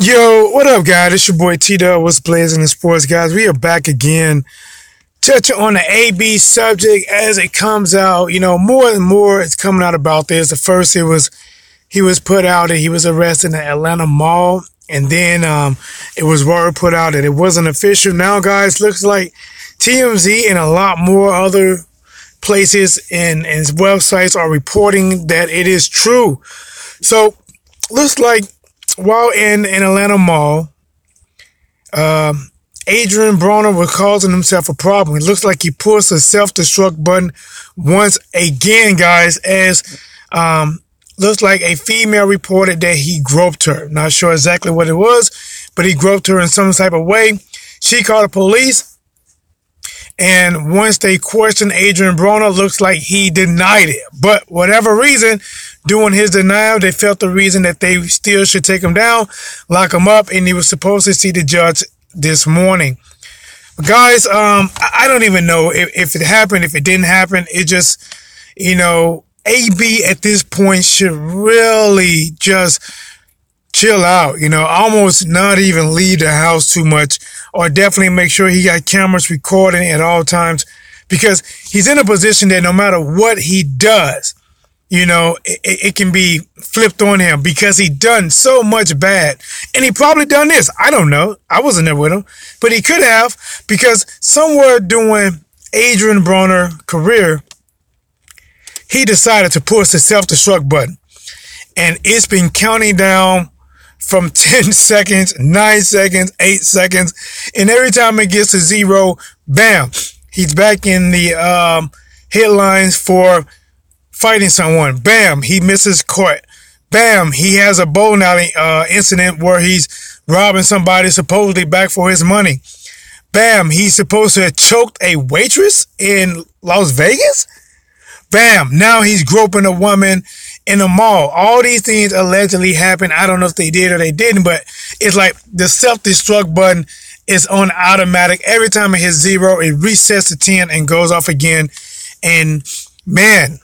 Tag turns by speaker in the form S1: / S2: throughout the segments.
S1: Yo, what up, guys? It's your boy T-Dub. What's blazing in sports, guys? We are back again, touching on the AB subject as it comes out. You know, more and more it's coming out about this. At first, he was put out that he was arrested in the Atlanta mall, and then it was word put out that it wasn't official. Now, guys, looks like TMZ and a lot more other places and websites are reporting that it is true. So, looks like while in an Atlanta mall, Adrien Broner was causing himself a problem. It looks like he pushed the self-destruct button once again, guys, as looks like a female reported that he groped her. Not sure exactly what it was, but he groped her in some type of way. She called the police, and once they questioned Adrien Broner, looks like he denied it. But whatever reason, during his denial, they felt the reason that they still should take him down, lock him up, and he was supposed to see the judge this morning. But guys, I don't even know if it happened, if it didn't happen. It just, AB at this point should really just chill out, almost not even leave the house too much, or definitely make sure he got cameras recording at all times, because he's in a position that no matter what he does, it can be flipped on him because he done so much bad. And he probably done this. I don't know. I wasn't there with him, but he could have, because somewhere during Adrien Broner's career, he decided to push the self-destruct button, and it's been counting down from 10 seconds, 9 seconds, 8 seconds. And every time it gets to zero, bam, he's back in the headlines for fighting someone. Bam, he misses court. Bam, he has a bowling alley incident where he's robbing somebody supposedly back for his money. Bam, he's supposed to have choked a waitress in Las Vegas. Bam, now he's groping a woman in a mall. All these things allegedly happened. I don't know if they did or they didn't, but it's like the self-destruct button is on automatic. Every time it hits zero, it resets to 10 and goes off again. And man,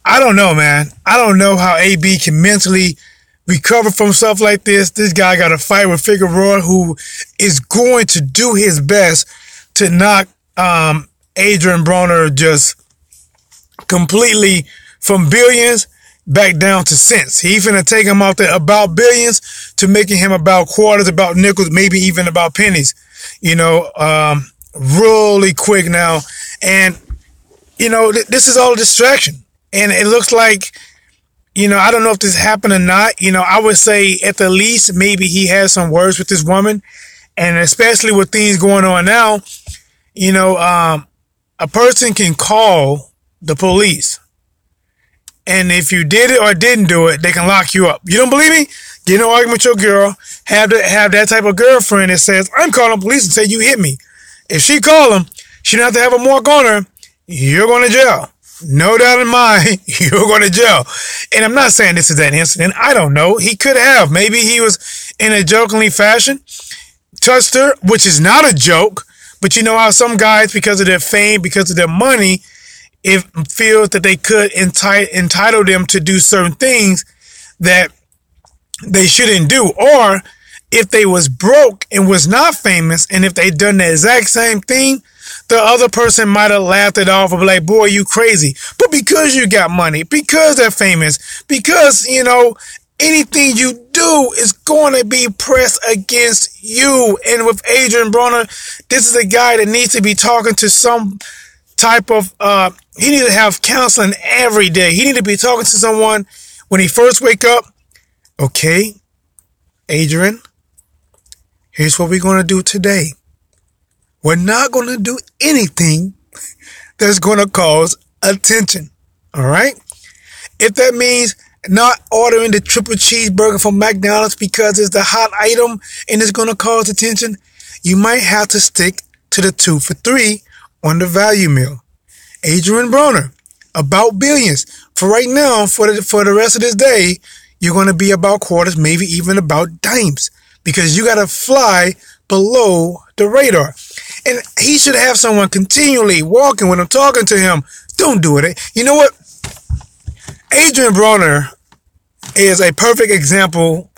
S1: I don't know, man. I don't know how AB can mentally recover from stuff like this. This guy got to fight with Figueroa, who is going to do his best to knock Adrien Broner just completely from billions back down to cents. He's finna take him out there about billions to making him about quarters, about nickels, maybe even about pennies, really quick now. And, this is all a distraction. And it looks like, I don't know if this happened or not. I would say at the least, maybe he has some words with this woman. And especially with things going on now, a person can call the police. And if you did it or didn't do it, they can lock you up. You don't believe me? Get in an argument with your girl. Have that type of girlfriend that says, I'm calling police and say you hit me. If she call them, she don't have to have a mark on her. You're going to jail. No doubt in mind, you're going to jail. And I'm not saying this is that incident. I don't know. He could have. Maybe he was in a jokingly fashion, touched her, which is not a joke. But you know how some guys, because of their fame, because of their money, it feels that they could entitle them to do certain things that they shouldn't do. Or if they was broke and was not famous, and if they done the exact same thing, the other person might have laughed it off and be like, boy, you crazy. But because you got money, because they're famous, because, anything you do is going to be pressed against you. And with Adrien Broner, this is a guy that needs to be talking to some type of, he needs to have counseling every day. He needs to be talking to someone when he first wake up. Okay, Adrien, here's what we're going to do today. We're not going to do anything that's going to cause attention. All right. If that means not ordering the triple cheeseburger from McDonald's because it's the hot item and it's going to cause attention, you might have to stick to the 2 for $3 on the value meal. Adrien Broner, about billions. For right now, for the rest of this day, you're going to be about quarters, maybe even about dimes, because you got to fly below the radar. And he should have someone continually walking with him, talking to him. Don't do it. You know what? Adrien Broner is a perfect example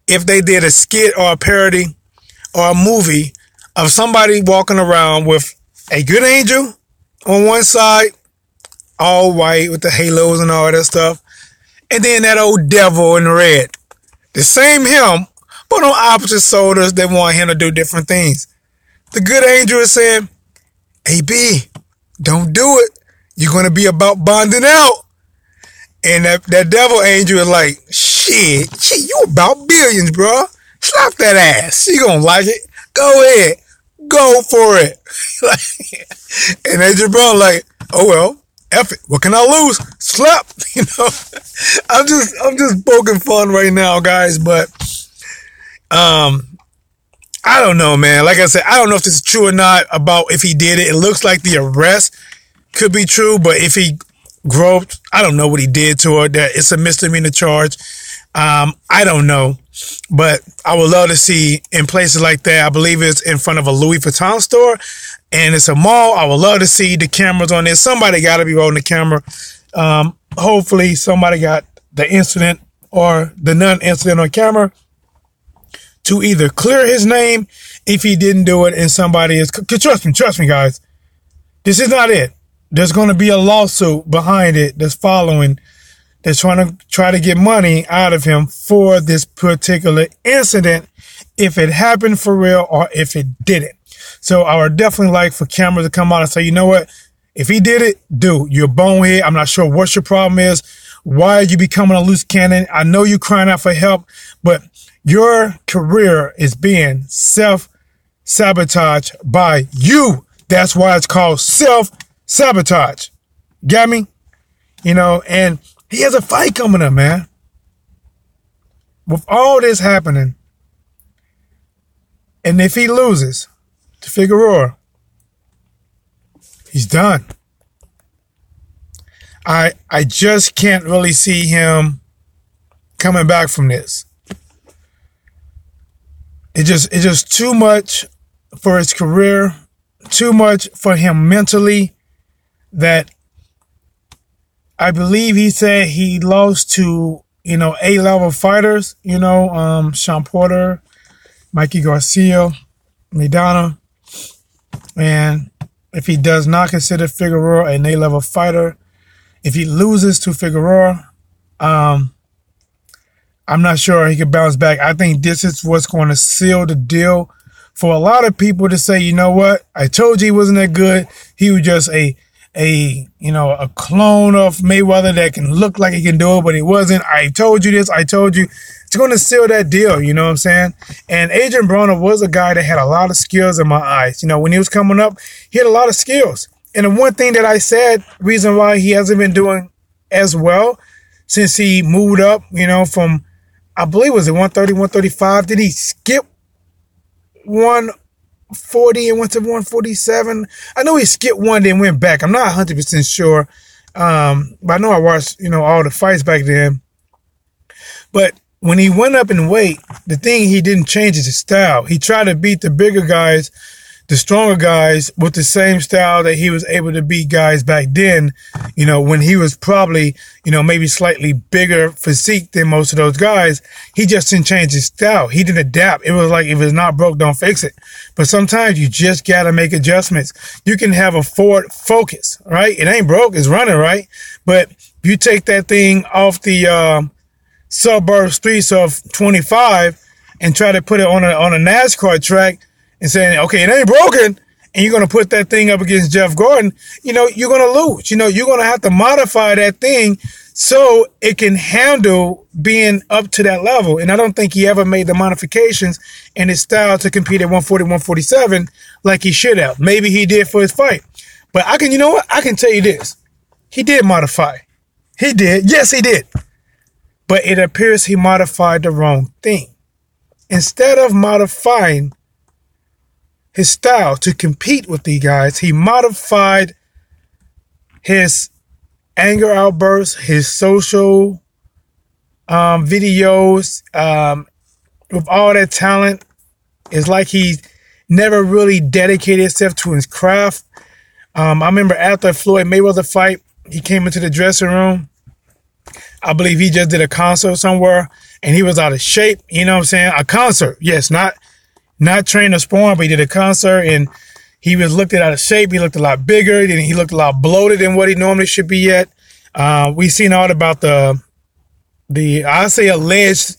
S1: if they did a skit or a parody or a movie of somebody walking around with a good angel on one side, all white with the halos and all that stuff, and then that old devil in red. The same him, but on opposite shoulders that want him to do different things. The good angel is saying, hey B, don't do it. You're going to be about bonding out. And that devil angel is like, shit, you about billions, bro. Slap that ass. You gonna like it. Go ahead. Go for it. And Adrien Broner like, oh well, F it. What can I lose? Slap. You know, I'm just poking fun right now, guys, but I don't know, man. Like I said, I don't know if this is true or not about if he did it. It looks like the arrest could be true, but if he groped, I don't know what he did to her. That it's a misdemeanor charge. I don't know, but I would love to see in places like that. I believe it's in front of a Louis Vuitton store, and it's a mall. I would love to see the cameras on there. Somebody got to be rolling the camera. Hopefully, somebody got the incident or the non-incident on camera to either clear his name if he didn't do it, and somebody is. Trust me, guys. This is not it. There's going to be a lawsuit behind it that's following. They're try to get money out of him for this particular incident, if it happened for real or if it didn't. So I would definitely like for cameras to come out and say, you know what? If he did it, dude, you're a bonehead. I'm not sure what your problem is. Why are you becoming a loose cannon? I know you're crying out for help, but your career is being self-sabotaged by you. That's why it's called self-sabotage. Got me? You know, and he has a fight coming up, man. With all this happening, and if he loses to Figueroa, he's done. I just can't really see him coming back from this. It's just too much for his career, too much for him mentally, that I believe he said he lost to, A-level fighters, Sean Porter, Mikey Garcia, Maidana. And if he does not consider Figueroa an A-level fighter, if he loses to Figueroa, I'm not sure he could bounce back. I think this is what's going to seal the deal for a lot of people to say, you know what? I told you he wasn't that good. He was just a clone of Mayweather that can look like he can do it, but he wasn't. I told you this. I told you. It's going to seal that deal. You know what I'm saying? And Adrien Broner was a guy that had a lot of skills in my eyes. When he was coming up, he had a lot of skills. And the one thing that I said, reason why he hasn't been doing as well since he moved up, from, I believe, was it 130, 135? Did he skip 140 and went to 147? I know he skipped one, then went back. I'm not 100% sure. But I know I watched, all the fights back then. But when he went up in weight, the thing he didn't change is his style. He tried to beat the bigger guys, the stronger guys, with the same style that he was able to beat guys back then, when he was probably, maybe slightly bigger physique than most of those guys. He just didn't change his style. He didn't adapt. It was like, if it's not broke, don't fix it. But sometimes you just got to make adjustments. You can have a forward focus, right? It ain't broke. It's running, right? But you take that thing off the suburb streets of 25 and try to put it on a NASCAR track, and saying, okay, it ain't broken, and you're going to put that thing up against Jeff Gordon, you're going to lose. You're going to have to modify that thing so it can handle being up to that level. And I don't think he ever made the modifications in his style to compete at 140, 147 like he should have. Maybe he did for his fight. But I can tell you this. He did modify. He did. Yes, he did. But it appears he modified the wrong thing. Instead of modifying his style to compete with these guys, he modified his anger outbursts, his social videos, with all that talent. It's like he never really dedicated himself to his craft. I remember after Floyd Mayweather fight, he came into the dressing room. I believe he just did a concert somewhere and he was out of shape. You know what I'm saying? A concert. Yes, not trained or sparring, but he did a concert and he was looked out of shape. He looked a lot bigger and he looked a lot bloated than what he normally should be at. We seen all about the I say alleged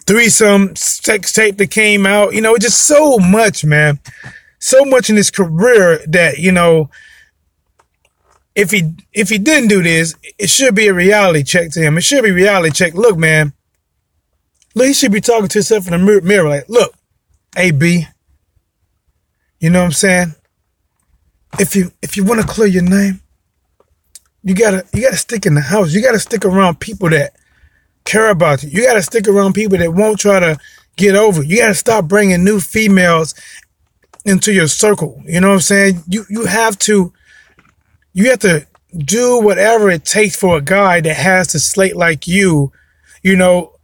S1: threesome sex tape that came out. You know, just so much, man. So much in his career that, you know, if he didn't do this, it should be a reality check to him. It should be a reality check. Look, man. Look, he should be talking to himself in the mirror like, look, AB, you know what I'm saying? If you want to clear your name, you gotta stick in the house. You gotta stick around people that care about you. You gotta stick around people that won't try to get over. You gotta stop bringing new females into your circle. You know what I'm saying? You have to do whatever it takes for a guy that has to slate like you. You know,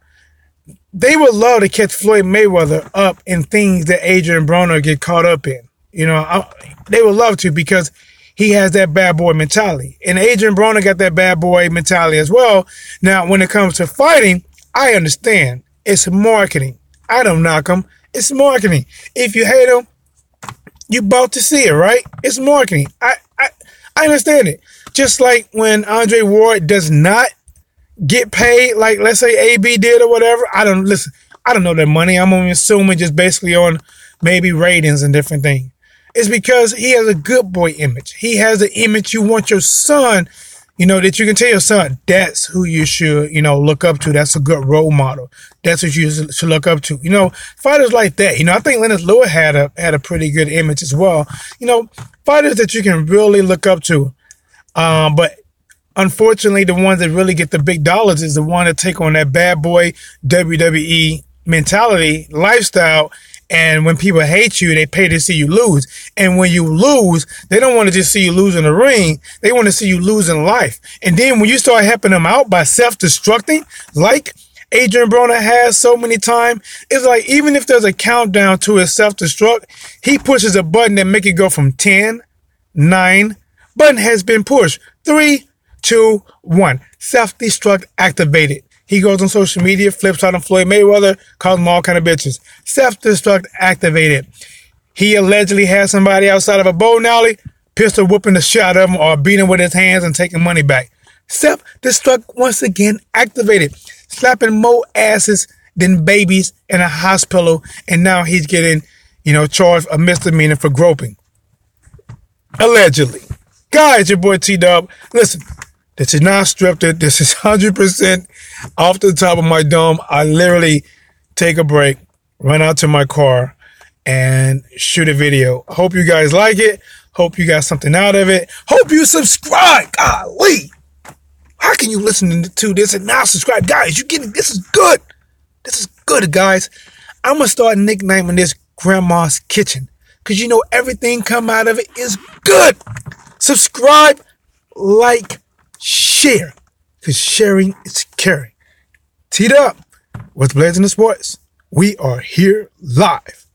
S1: they would love to catch Floyd Mayweather up in things that Adrien Broner get caught up in. You know, they would love to because he has that bad boy mentality. And Adrien Broner got that bad boy mentality as well. Now, when it comes to fighting, I understand. It's marketing. I don't knock him. It's marketing. If you hate him, you about to see it, right? It's marketing. I understand it. Just like when Andre Ward does not get paid, like let's say AB did or whatever. I don't know that money. I'm only assuming just basically on maybe ratings and different things. It's because he has a good boy image. He has the image you want your son, you know, that you can tell your son, that's who you should, you know, look up to. That's a good role model. That's what you should look up to. You know, fighters like that. You know, I think Lennox Lewis had a pretty good image as well. You know, fighters that you can really look up to. But unfortunately, the ones that really get the big dollars is the one that take on that bad boy WWE mentality, lifestyle. And when people hate you, they pay to see you lose. And when you lose, they don't want to just see you lose in the ring. They want to see you lose in life. And then when you start helping them out by self-destructing, like Adrien Broner has so many times, it's like even if there's a countdown to his self-destruct, he pushes a button that make it go from 10, 9, button has been pushed. 3, 2, 1. Self-destruct activated. He goes on social media, flips out on Floyd Mayweather, calls him all kind of bitches. Self-destruct activated. He allegedly had somebody outside of a bowling alley, pistol whooping the shit out of him or beating with his hands and taking money back. Self-destruct once again activated. Slapping more asses than babies in a hospital, and now he's getting, you know, charged a misdemeanor for groping. Allegedly. Guys, your boy T-Dub. Listen. This is not scripted. This is 100% off the top of my dome. I literally take a break, run out to my car, and shoot a video. Hope you guys like it. Hope you got something out of it. Hope you subscribe. Golly. How can you listen to this and not subscribe? Guys, you getting this is good. This is good, guys. I'm going to start nicknaming this Grandma's Kitchen because you know everything come out of it is good. Subscribe, like, share, because sharing is caring. Teed up with Blazing the Sports. We are here live.